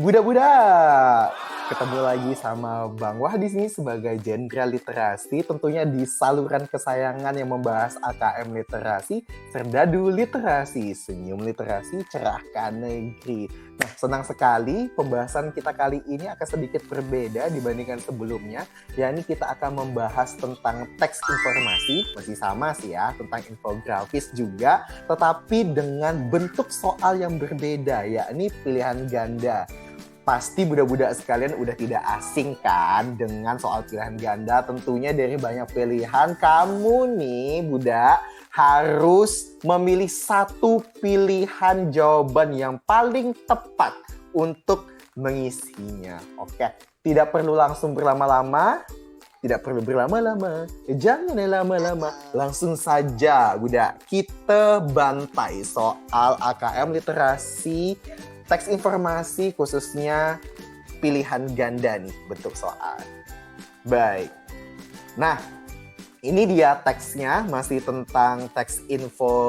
Budak-budak, ketemu lagi sama Bang Wah di sini sebagai Jenderal Literasi, tentunya di saluran kesayangan yang membahas AKM Literasi, Serdadu Literasi, Senyum Literasi, Cerahkan Negeri. Nah, senang sekali pembahasan kita kali ini akan sedikit berbeda dibandingkan sebelumnya, yakni kita akan membahas tentang teks informasi, masih sama sih ya, tentang infografis juga, tetapi dengan bentuk soal yang berbeda, yakni pilihan ganda. Pasti budak-budak sekalian udah tidak asing kan dengan soal pilihan ganda. Tentunya dari banyak pilihan, kamu nih budak harus memilih satu pilihan jawaban yang paling tepat untuk mengisinya. Oke, tidak perlu langsung berlama-lama. Tidak perlu berlama-lama, jangan lama-lama, langsung saja budak kita bantai soal AKM Literasi, teks informasi khususnya pilihan ganda nih bentuk soal. Baik, nah ini dia teksnya, masih tentang teks infografis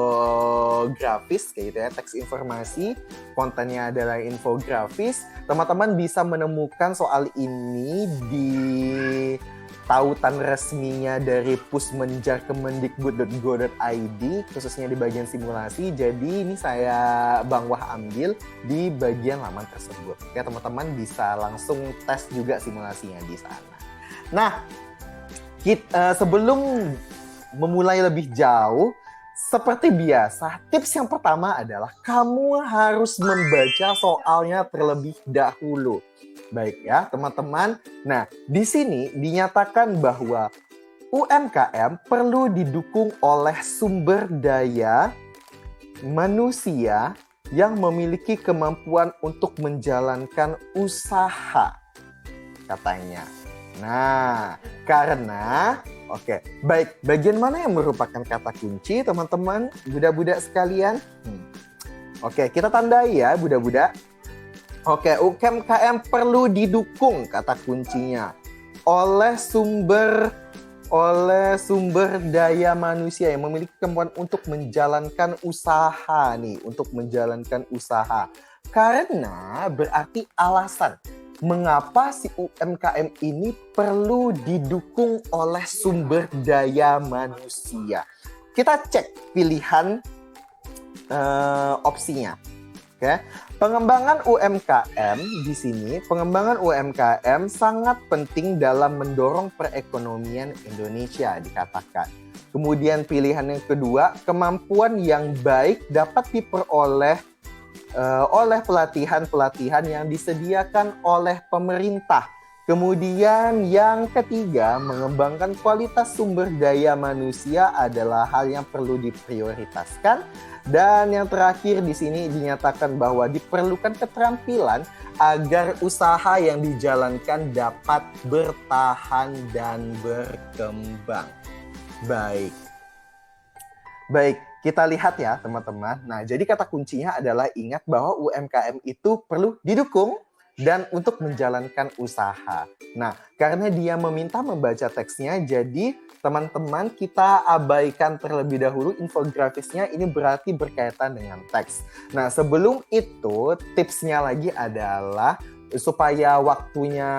kayak gitu ya, teks informasi, kontennya adalah infografis. Teman-teman bisa menemukan soal ini di tautan resminya dari Pusmenjar Kemendikbud.go.id, khususnya di bagian simulasi. Jadi ini saya Bang Wah ambil di bagian laman tersebut. Ya, teman-teman bisa langsung tes juga simulasinya di sana. Nah, sebelum memulai lebih jauh, seperti biasa, tips yang pertama adalah kamu harus membaca soalnya terlebih dahulu. Baik ya, teman-teman. Nah, di sini dinyatakan bahwa UMKM perlu didukung oleh sumber daya manusia yang memiliki kemampuan untuk menjalankan usaha, katanya. Nah, karena baik, bagian mana yang merupakan kata kunci, teman-teman, budak-budak sekalian? Oke, kita tandai ya, budak-budak. Oke, UMKM perlu didukung, kata kuncinya, oleh sumber daya manusia yang memiliki kemampuan untuk menjalankan usaha nih, untuk menjalankan usaha. Karena berarti alasan mengapa si UMKM ini perlu didukung oleh sumber daya manusia. Kita cek pilihan opsinya. Oke. Pengembangan UMKM di sini, pengembangan UMKM sangat penting dalam mendorong perekonomian Indonesia, dikatakan. Kemudian pilihan yang kedua, kemampuan yang baik dapat diperoleh oleh pelatihan-pelatihan yang disediakan oleh pemerintah. Kemudian yang ketiga, mengembangkan kualitas sumber daya manusia adalah hal yang perlu diprioritaskan. Dan yang terakhir di sini dinyatakan bahwa diperlukan keterampilan agar usaha yang dijalankan dapat bertahan dan berkembang. Baik, kita lihat ya teman-teman. Nah, jadi kata kuncinya adalah ingat bahwa UMKM itu perlu didukung dan untuk menjalankan usaha. Nah, karena dia meminta membaca teksnya, jadi teman-teman kita abaikan terlebih dahulu infografisnya, ini berarti berkaitan dengan teks. Nah, sebelum itu tipsnya lagi adalah supaya waktunya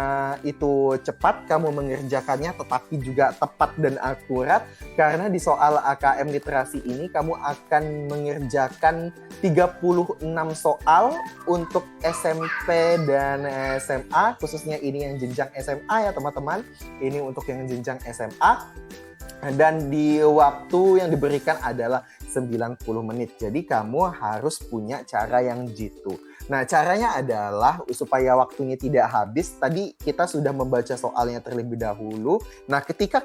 itu cepat kamu mengerjakannya tetapi juga tepat dan akurat, karena di soal AKM Literasi ini kamu akan mengerjakan 36 soal untuk SMP dan SMA, khususnya ini yang jenjang SMA ya teman-teman. Ini untuk yang jenjang SMA. Dan di waktu yang diberikan adalah 90 menit. Jadi kamu harus punya cara yang jitu. Nah, caranya adalah supaya waktunya tidak habis. Tadi kita sudah membaca soalnya terlebih dahulu. Nah, ketika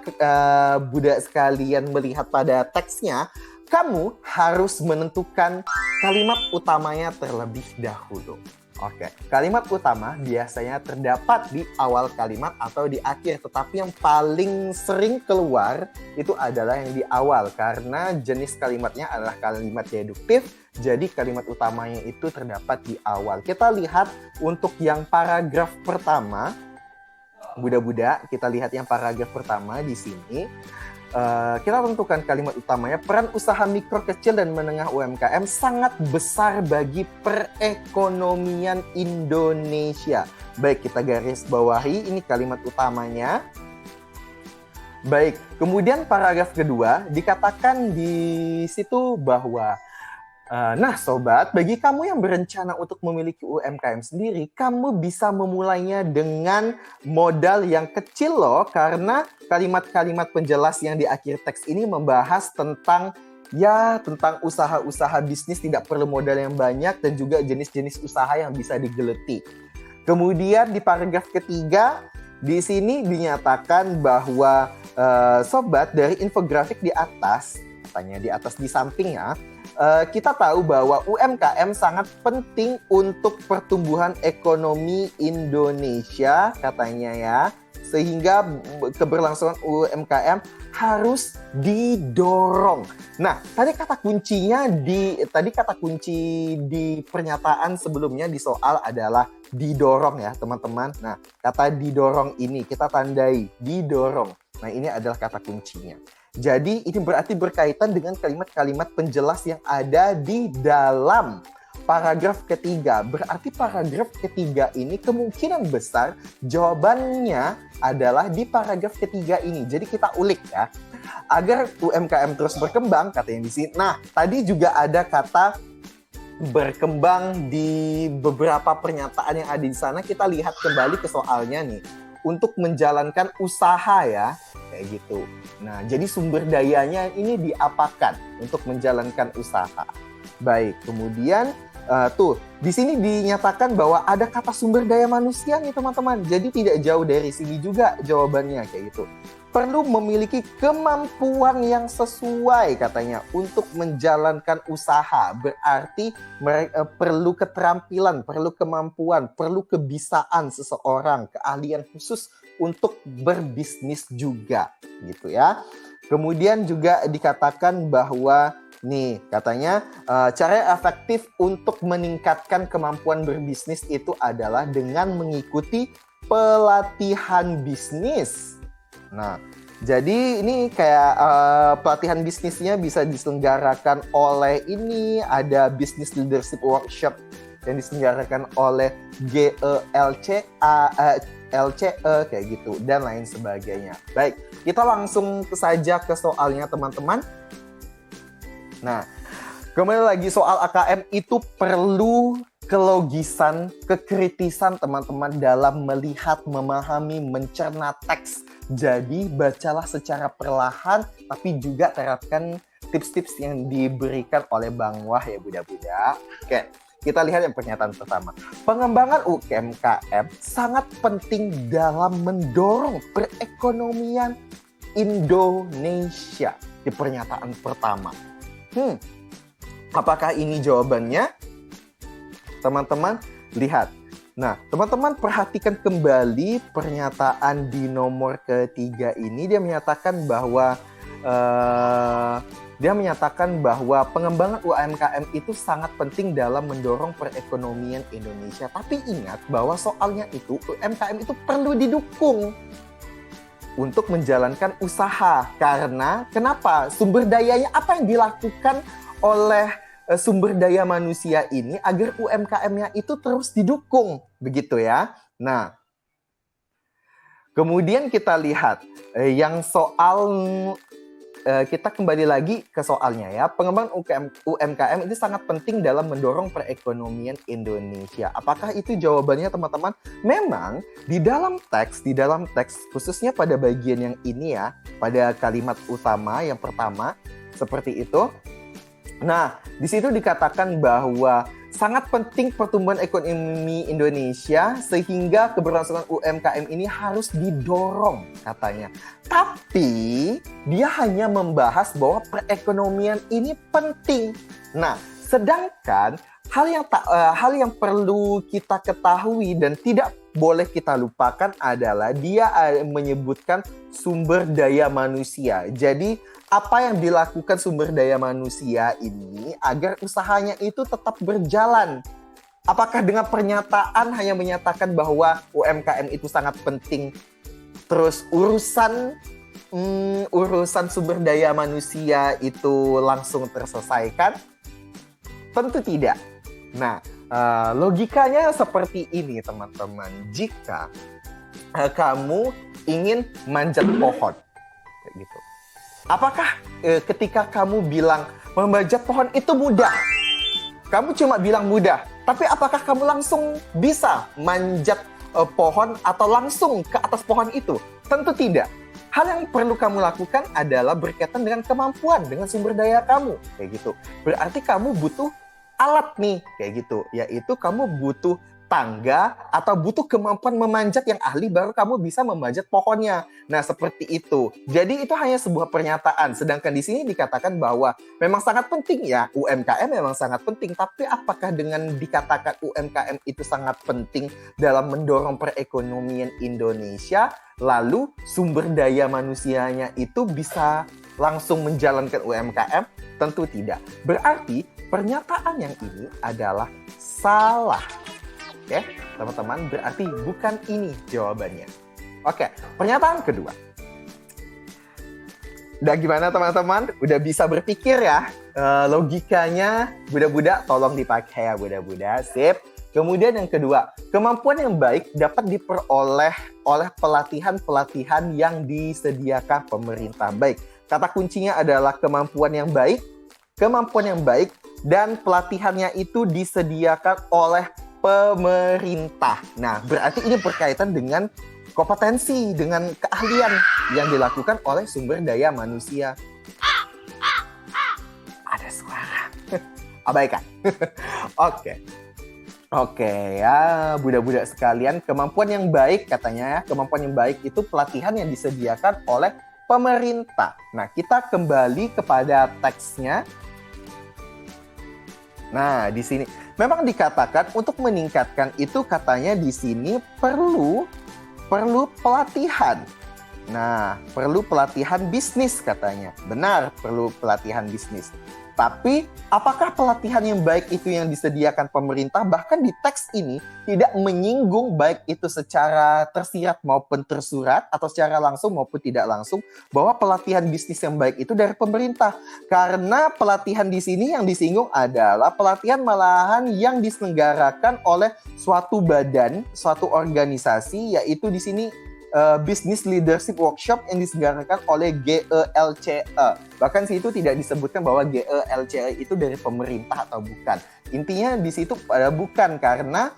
budak sekalian melihat pada teksnya, kamu harus menentukan kalimat utamanya terlebih dahulu. Oke, kalimat utama biasanya terdapat di awal kalimat atau di akhir, tetapi yang paling sering keluar itu adalah yang di awal karena jenis kalimatnya adalah kalimat deduktif, jadi kalimat utamanya itu terdapat di awal. Kita lihat untuk yang paragraf pertama, budak-budak, kita lihat yang paragraf pertama di sini. kita tentukan kalimat utamanya, peran usaha mikro, kecil, dan menengah UMKM sangat besar bagi perekonomian Indonesia. Baik, kita garis bawahi, ini kalimat utamanya. Baik, kemudian paragraf kedua dikatakan di situ bahwa nah sobat, bagi kamu yang berencana untuk memiliki UMKM sendiri, kamu bisa memulainya dengan modal yang kecil loh, karena kalimat-kalimat penjelas yang di akhir teks ini membahas tentang usaha-usaha bisnis tidak perlu modal yang banyak dan juga jenis-jenis usaha yang bisa digeluti. Kemudian di paragraf ketiga, di sini dinyatakan bahwa sobat, dari infografik di atas, katanya di atas di sampingnya, kita tahu bahwa UMKM sangat penting untuk pertumbuhan ekonomi Indonesia, katanya ya. Sehingga keberlangsungan UMKM harus didorong. Nah, tadi kata kunci di pernyataan sebelumnya di soal adalah didorong ya, teman-teman. Nah, kata didorong ini kita tandai didorong. Nah, ini adalah kata kuncinya. Jadi ini berarti berkaitan dengan kalimat-kalimat penjelas yang ada di dalam paragraf ketiga. Berarti paragraf ketiga ini kemungkinan besar jawabannya adalah di paragraf ketiga ini. Jadi kita ulik ya. Agar UMKM terus berkembang, katanya di sini. Nah, tadi juga ada kata berkembang di beberapa pernyataan yang ada di sana. Kita lihat kembali ke soalnya nih. Untuk menjalankan usaha ya, kayak gitu. Nah, jadi sumber dayanya ini diapakan untuk menjalankan usaha. Baik, kemudian di sini dinyatakan bahwa ada kata sumber daya manusia nih teman-teman. Jadi tidak jauh dari sini juga jawabannya kayak gitu. Perlu memiliki kemampuan yang sesuai katanya untuk menjalankan usaha. Berarti perlu keterampilan, perlu kemampuan, perlu kebisaan seseorang, keahlian khusus untuk berbisnis juga gitu ya. Kemudian juga dikatakan bahwa nih katanya cara yang efektif untuk meningkatkan kemampuan berbisnis itu adalah dengan mengikuti pelatihan bisnis. Nah, jadi ini kayak pelatihan bisnisnya bisa diselenggarakan oleh ini, ada Business Leadership Workshop yang diselenggarakan oleh LCE kayak gitu dan lain sebagainya. Baik, kita langsung saja ke soalnya teman-teman. Nah, kembali lagi soal AKM itu perlu kelogisan, kekritisan teman-teman dalam melihat, memahami, mencerna teks. Jadi bacalah secara perlahan, tapi juga terapkan tips-tips yang diberikan oleh Bang Wah ya budak-budak. Oke, kita lihat yang pernyataan pertama. Pengembangan UMKM sangat penting dalam mendorong perekonomian Indonesia. Di pernyataan pertama. Apakah ini jawabannya? Teman-teman, lihat. Nah, teman-teman perhatikan kembali pernyataan di nomor ketiga ini. Dia menyatakan bahwa pengembangan UMKM itu sangat penting dalam mendorong perekonomian Indonesia. Tapi ingat bahwa soalnya itu UMKM itu perlu didukung untuk menjalankan usaha. Karena kenapa? Sumber dayanya apa yang dilakukan oleh sumber daya manusia ini agar UMKM-nya itu terus didukung, begitu ya. Nah, kemudian kita lihat yang soal, kita kembali lagi ke soalnya ya. Pengembangan UMKM itu sangat penting dalam mendorong perekonomian Indonesia. Apakah itu jawabannya teman-teman? Memang di dalam teks khususnya pada bagian yang ini ya, pada kalimat utama yang pertama seperti itu. Nah, di situ dikatakan bahwa sangat penting pertumbuhan ekonomi Indonesia sehingga keberlangsungan UMKM ini harus didorong katanya. Tapi dia hanya membahas bahwa perekonomian ini penting. Nah, sedangkan hal yang perlu kita ketahui dan tidak boleh kita lupakan adalah dia menyebutkan sumber daya manusia. Jadi apa yang dilakukan sumber daya manusia ini agar usahanya itu tetap berjalan? Apakah dengan pernyataan hanya menyatakan bahwa UMKM itu sangat penting, terus urusan urusan sumber daya manusia itu langsung terselesaikan? Tentu tidak. Nah, logikanya seperti ini teman-teman. Jika kamu ingin manjat pohon, kayak gitu. Apakah ketika kamu bilang memanjat pohon itu mudah? Kamu cuma bilang mudah, tapi apakah kamu langsung bisa manjat pohon atau langsung ke atas pohon itu? Tentu tidak. Hal yang perlu kamu lakukan adalah berkaitan dengan kemampuan, dengan sumber daya kamu, kayak gitu. Berarti kamu butuh alat nih, kayak gitu. Yaitu kamu butuh tangga atau butuh kemampuan memanjat yang ahli baru kamu bisa memanjat pohonnya. Nah, seperti itu. Jadi itu hanya sebuah pernyataan. Sedangkan di sini dikatakan bahwa memang sangat penting ya, UMKM memang sangat penting. Tapi apakah dengan dikatakan UMKM itu sangat penting dalam mendorong perekonomian Indonesia, lalu sumber daya manusianya itu bisa langsung menjalankan UMKM? Tentu tidak. Berarti pernyataan yang ini adalah salah. Oke, teman-teman, berarti bukan ini jawabannya. Oke, pernyataan kedua. Udah gimana teman-teman? Udah bisa berpikir ya? Logikanya, budak-budak tolong dipakai ya budak-budak. Sip. Kemudian yang kedua, kemampuan yang baik dapat diperoleh oleh pelatihan-pelatihan yang disediakan pemerintah. Baik, kata kuncinya adalah kemampuan yang baik, dan pelatihannya itu disediakan oleh pemerintah. Nah, berarti ini berkaitan dengan kompetensi, dengan keahlian yang dilakukan oleh sumber daya manusia. Ada suara. Abaikan. Oke ya, budak-budak sekalian, kemampuan yang baik katanya ya, kemampuan yang baik itu pelatihan yang disediakan oleh pemerintah. Nah, kita kembali kepada teksnya. Nah, di sini memang dikatakan untuk meningkatkan itu katanya di sini perlu pelatihan. Nah, perlu pelatihan bisnis katanya. Benar, perlu pelatihan bisnis. Tapi, apakah pelatihan yang baik itu yang disediakan pemerintah? Bahkan di teks ini tidak menyinggung baik itu secara tersirat maupun tersurat atau secara langsung maupun tidak langsung bahwa pelatihan bisnis yang baik itu dari pemerintah. Karena pelatihan di sini yang disinggung adalah pelatihan malahan yang diselenggarakan oleh suatu badan, suatu organisasi, yaitu di sini Business Leadership Workshop yang diselenggarakan oleh GELCE. Bahkan situ tidak disebutkan bahwa GELCE itu dari pemerintah atau bukan. Intinya di situ bukan, karena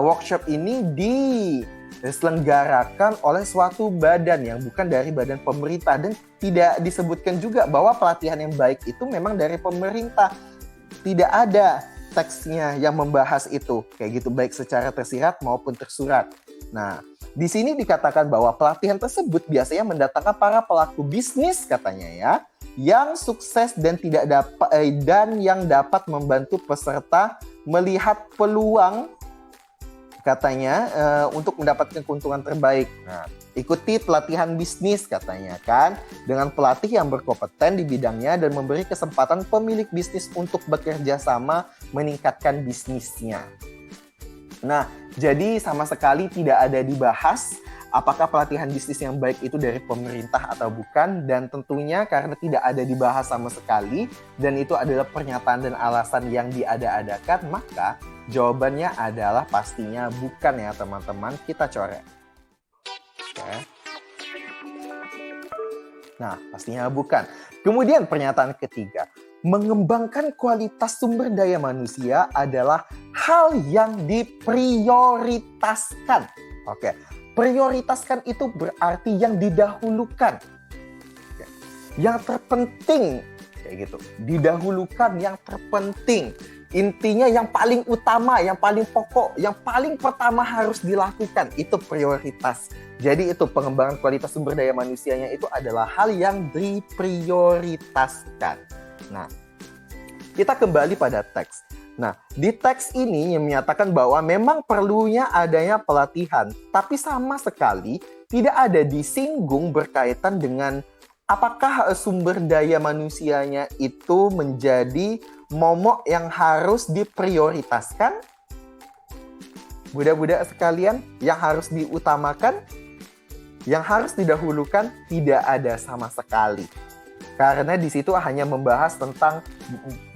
workshop ini diselenggarakan oleh suatu badan yang bukan dari badan pemerintah, dan tidak disebutkan juga bahwa pelatihan yang baik itu memang dari pemerintah. Tidak ada teksnya yang membahas itu, kayak gitu, baik secara tersirat maupun tersurat. Nah, di sini dikatakan bahwa pelatihan tersebut biasanya mendatangkan para pelaku bisnis katanya ya, yang sukses dan yang dapat membantu peserta melihat peluang katanya untuk mendapatkan keuntungan terbaik. Nah, ikuti pelatihan bisnis katanya kan, dengan pelatih yang berkompeten di bidangnya dan memberi kesempatan pemilik bisnis untuk bekerja sama meningkatkan bisnisnya. Nah, jadi sama sekali tidak ada dibahas apakah pelatihan bisnis yang baik itu dari pemerintah atau bukan, dan tentunya karena tidak ada dibahas sama sekali dan itu adalah pernyataan dan alasan yang diada-adakan, maka jawabannya adalah pastinya bukan ya teman-teman. Kita coret. Oke. Nah, pastinya bukan. Kemudian pernyataan ketiga, mengembangkan kualitas sumber daya manusia adalah hal yang diprioritaskan. Oke, prioritaskan itu berarti yang didahulukan. Oke. Yang terpenting, kayak gitu. Didahulukan yang terpenting. Intinya yang paling utama, yang paling pokok, yang paling pertama harus dilakukan, itu prioritas. Jadi itu pengembangan kualitas sumber daya manusianya itu adalah hal yang diprioritaskan. Nah, kita kembali pada teks. Nah, di teks ini yang menyatakan bahwa memang perlunya adanya pelatihan, tapi sama sekali tidak ada disinggung berkaitan dengan apakah sumber daya manusianya itu menjadi momok yang harus diprioritaskan. Budak-budak sekalian, yang harus diutamakan. Yang harus didahulukan tidak ada sama sekali. Karena di situ hanya membahas tentang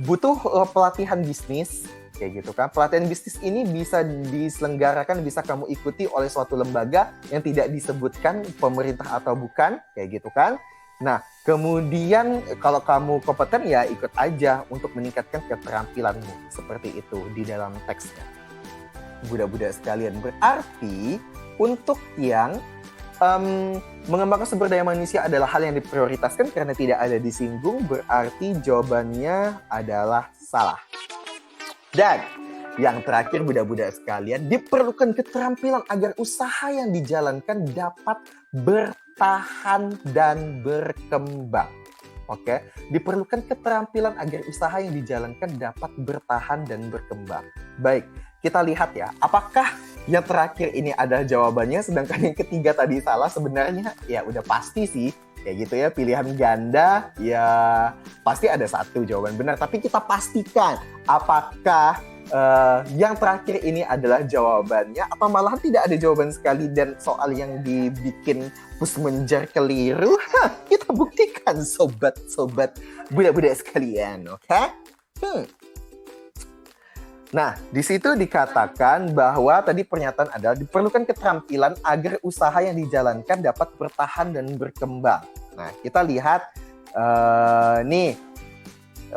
butuh pelatihan bisnis, kayak gitu kan. Pelatihan bisnis ini bisa diselenggarakan, bisa kamu ikuti oleh suatu lembaga yang tidak disebutkan pemerintah atau bukan, kayak gitu kan. Nah, kemudian kalau kamu kompeten ya ikut aja untuk meningkatkan keterampilanmu. Seperti itu di dalam teksnya. Budak-budak sekalian, berarti untuk yang mengembangkan sumber daya manusia adalah hal yang diprioritaskan karena tidak ada disinggung, berarti jawabannya adalah salah. Dan yang terakhir, budak-budak sekalian, diperlukan keterampilan agar usaha yang dijalankan dapat bertahan dan berkembang. Oke, diperlukan keterampilan agar usaha yang dijalankan dapat bertahan dan berkembang. Baik, kita lihat ya, apakah yang terakhir ini adalah jawabannya, sedangkan yang ketiga tadi salah? Sebenarnya ya udah pasti sih, kayak gitu ya, pilihan ganda ya pasti ada satu jawaban benar. Tapi kita pastikan apakah yang terakhir ini adalah jawabannya atau malahan tidak ada jawaban sekali dan soal yang dibikin pusmenjar keliru. Kita buktikan sobat-sobat budak-budak sekalian, oke? Nah, di situ dikatakan bahwa tadi pernyataan adalah diperlukan keterampilan agar usaha yang dijalankan dapat bertahan dan berkembang. Nah, kita lihat nih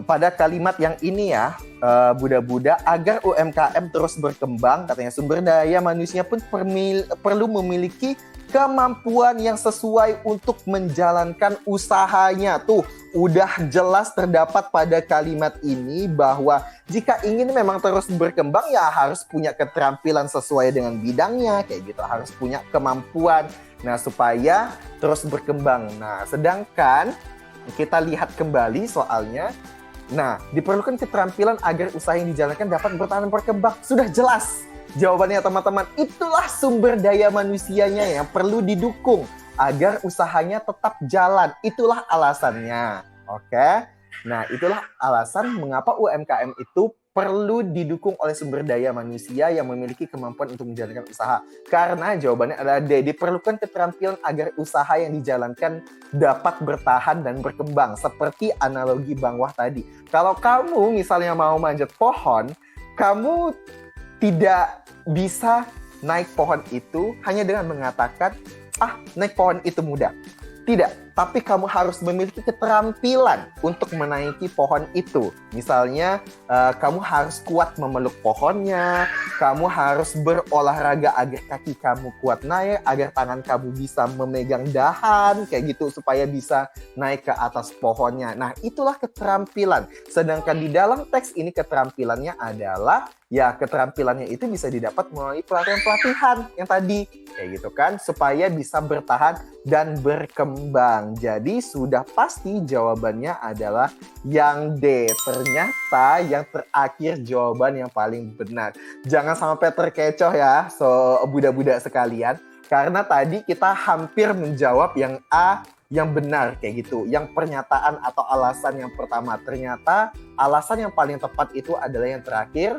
pada kalimat yang ini ya, budak-budak, agar UMKM terus berkembang, katanya sumber daya manusia pun perlu memiliki kemampuan yang sesuai untuk menjalankan usahanya. Tuh, udah jelas terdapat pada kalimat ini bahwa jika ingin memang terus berkembang ya harus punya keterampilan sesuai dengan bidangnya, kayak gitu, harus punya kemampuan. Nah, supaya terus berkembang. Nah, sedangkan kita lihat kembali soalnya. Nah, diperlukan keterampilan agar usaha yang dijalankan dapat bertahan dan berkembang. Sudah jelas jawabannya teman-teman, itulah sumber daya manusianya yang perlu didukung agar usahanya tetap jalan. Itulah alasannya. Oke. Nah, itulah alasan mengapa UMKM itu perlu didukung oleh sumber daya manusia yang memiliki kemampuan untuk menjalankan usaha. Karena jawabannya adalah D, diperlukan keterampilan agar usaha yang dijalankan dapat bertahan dan berkembang. Seperti analogi Bang Wah tadi. Kalau kamu misalnya mau manjat pohon, kamu tidak bisa naik pohon itu hanya dengan mengatakan, naik pohon itu mudah. Tidak, tapi kamu harus memiliki keterampilan untuk menaiki pohon itu. Misalnya, kamu harus kuat memeluk pohonnya, kamu harus berolahraga agar kaki kamu kuat naik, agar tangan kamu bisa memegang dahan, kayak gitu, supaya bisa naik ke atas pohonnya. Nah, itulah keterampilan. Sedangkan di dalam teks ini keterampilannya adalah, ya keterampilannya itu bisa didapat melalui pelatihan-pelatihan yang tadi, kayak gitu kan, supaya bisa bertahan dan berkembang. Jadi sudah pasti jawabannya adalah yang D. Ternyata yang terakhir jawaban yang paling benar. Jangan sampai terkecoh ya, budak-budak sekalian. Karena tadi kita hampir menjawab yang A yang benar, kayak gitu. Yang pernyataan atau alasan yang pertama. Ternyata alasan yang paling tepat itu adalah yang terakhir,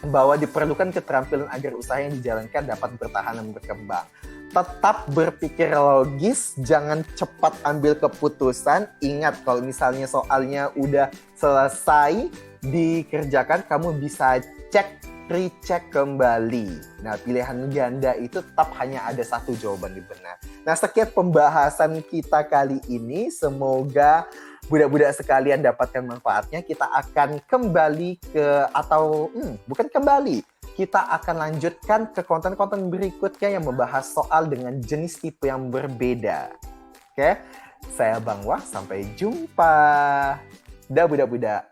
bahwa diperlukan keterampilan agar usaha yang dijalankan dapat bertahan dan berkembang. Tetap berpikir logis, jangan cepat ambil keputusan. Ingat, kalau misalnya soalnya udah selesai dikerjakan, kamu bisa recheck kembali. Nah, pilihan ganda itu tetap hanya ada satu jawaban yang benar. Nah, sekian pembahasan kita kali ini. Semoga budak-budak sekalian dapatkan manfaatnya. Kita akan kembali bukan kembali. Kita akan lanjutkan ke konten-konten berikutnya yang membahas soal dengan jenis tipe yang berbeda. Oke, saya Bang Wah, sampai jumpa. Dah budak-budak.